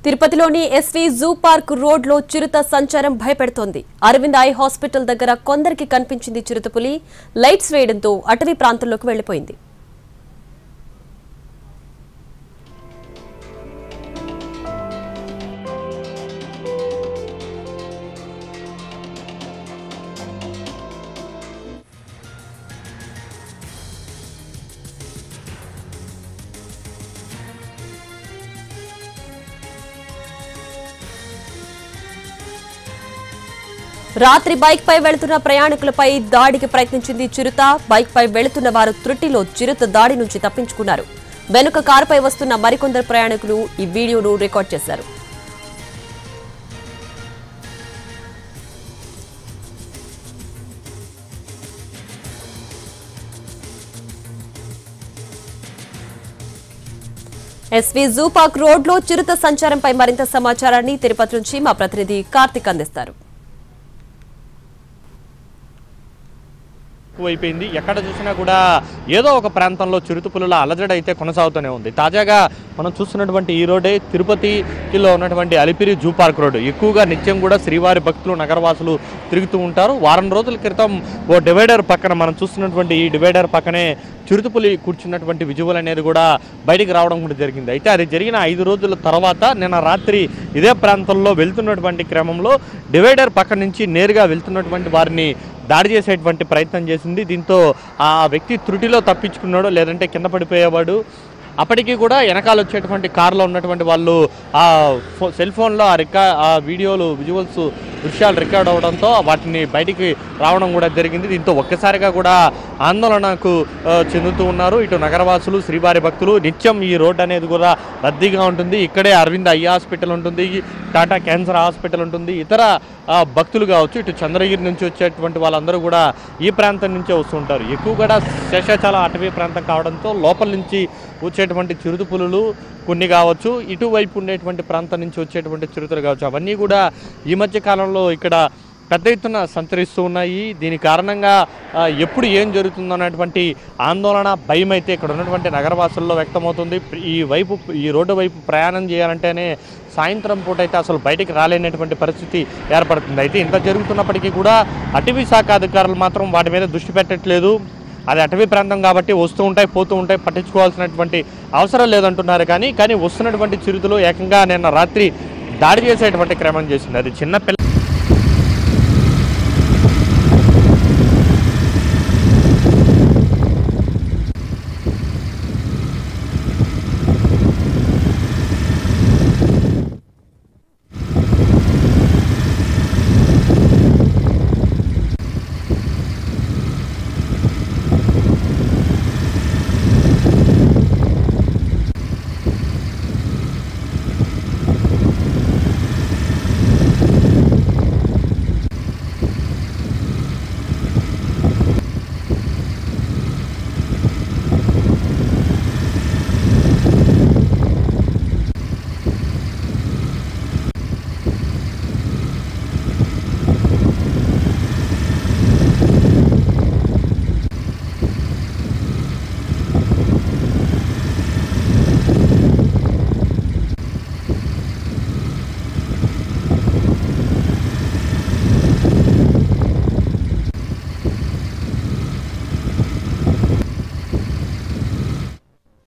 తిరుపతిలోని SV zoo park road లో చిరుత సంచారం భయపెడుతోంది. అరవింద్ ఐ హాస్పిటల్ దగ్గర కొందరికి కనిపించింది చిరుతపులి. లైట్స్ వేయడంతో అటవీ ప్రాంతంలోకి వెళ్లిపోయింది. రాత్రి బైక్ పై వెళుతున్న ప్రయాణికులపై దాడికి ప్రయత్నించింది చిరుత. బైక్ పై వెళుతున్న వారు త్రుటిలో చిరుత దాడి నుంచి తప్పించుకున్నారు. వెనుక కారుపై వస్తున్న మరికొందరు ప్రయాణికులు ఈ వీడియోను రికార్డ్ చేశారు. ఎస్వి జూ పార్క్ రోడ్ లో చిరుత సంచారంపై మరింత సమాచారాన్ని తిరుపతి నుంచి మా ప్రతినిధి కార్తిక్ అందిస్తారు. ఎక్కువైపోయింది. ఎక్కడ చూసినా కూడా ఏదో ఒక ప్రాంతంలో చిరుతపులుల అలజడి అయితే కొనసాగుతూనే ఉంది. తాజాగా మనం చూస్తున్నటువంటి ఈ రోడ్డే తిరుపతిలో ఉన్నటువంటి అలిపిరి జూ పార్క్ రోడ్డు. ఎక్కువగా నిత్యం కూడా శ్రీవారి భక్తులు నగరవాసులు తిరుగుతూ ఉంటారు. వారం రోజుల క్రితం ఓ డివైడర్ పక్కన మనం చూస్తున్నటువంటి ఈ డివైడర్ పక్కనే చిరుతపులి కూర్చున్నటువంటి విజువల్ అనేది కూడా బయటికి రావడం కూడా జరిగింది. అయితే అది జరిగిన 5 రోజుల తర్వాత నిన్న రాత్రి ఇదే ప్రాంతంలో వెళ్తున్నటువంటి క్రమంలో డివైడర్ పక్క నుంచి నేరుగా వెళ్తున్నటువంటి వారిని దాడి చేసేటువంటి ప్రయత్నం చేసింది. దీంతో ఆ వ్యక్తి త్రుటిలో తప్పించుకున్నాడు, లేదంటే కింద పడిపోయేవాడు. అప్పటికీ కూడా వెనకాల వచ్చేటువంటి కారులో ఉన్నటువంటి వాళ్ళు ఆ సెల్ ఫోన్లో ఆ వీడియోలు విజువల్స్ దృశ్యాలు రికార్డ్ అవడంతో వాటిని బయటికి రావడం కూడా జరిగింది. దీంతో ఒక్కసారిగా కూడా ఆందోళనకు చెందుతూ ఉన్నారు ఇటు నగరవాసులు, శ్రీవారి భక్తులు. నిత్యం ఈ రోడ్డు అనేది కూడా రద్దీగా ఉంటుంది. ఇక్కడే అరవింద్ ఐ హాస్పిటల్ ఉంటుంది, టాటా క్యాన్సర్ హాస్పిటల్ ఉంటుంది. ఇతర భక్తులు కావచ్చు, ఇటు చంద్రగిరి నుంచి వచ్చేటువంటి వాళ్ళందరూ కూడా ఈ ప్రాంతం నుంచే వస్తుంటారు. ఎక్కువ కూడా శేషాచల అటవీ ప్రాంతం కావడంతో లోపల నుంచి వచ్చేటువంటి చిరుతపులులు కొన్ని కావచ్చు, ఇటువైపు ఉండేటువంటి ప్రాంతం నుంచి వచ్చేటువంటి చిరుతలు కావచ్చు, అవన్నీ కూడా ఈ మధ్య కాలంలో ఇక్కడ పెద్ద ఎత్తున సంచరిస్తూ ఉన్నాయి. దీని కారణంగా ఎప్పుడు ఏం జరుగుతుందన్నటువంటి ఆందోళన, భయం అయితే ఇక్కడ ఉన్నటువంటి నగరవాసుల్లో వ్యక్తమవుతుంది. ఈ రోడ్డు వైపు ప్రయాణం చేయాలంటేనే సాయంత్రం పూట అయితే అసలు బయటికి రాలేనటువంటి పరిస్థితి ఏర్పడుతుంది. అయితే ఇంత జరుగుతున్నప్పటికీ కూడా అటవీ శాఖ అధికారులు మాత్రం వాటి మీద దృష్టి పెట్టట్లేదు. అది అటవీ ప్రాంతం కాబట్టి వస్తూ ఉంటాయి, పోతూ ఉంటాయి, పట్టించుకోవాల్సినటువంటి అవసరం లేదంటున్నారు. కానీ వస్తున్నటువంటి చిరుతలు ఏకంగా నిన్న రాత్రి దాడి చేసేటువంటి క్రమం చేసింది. అది చిన్నపిల్ల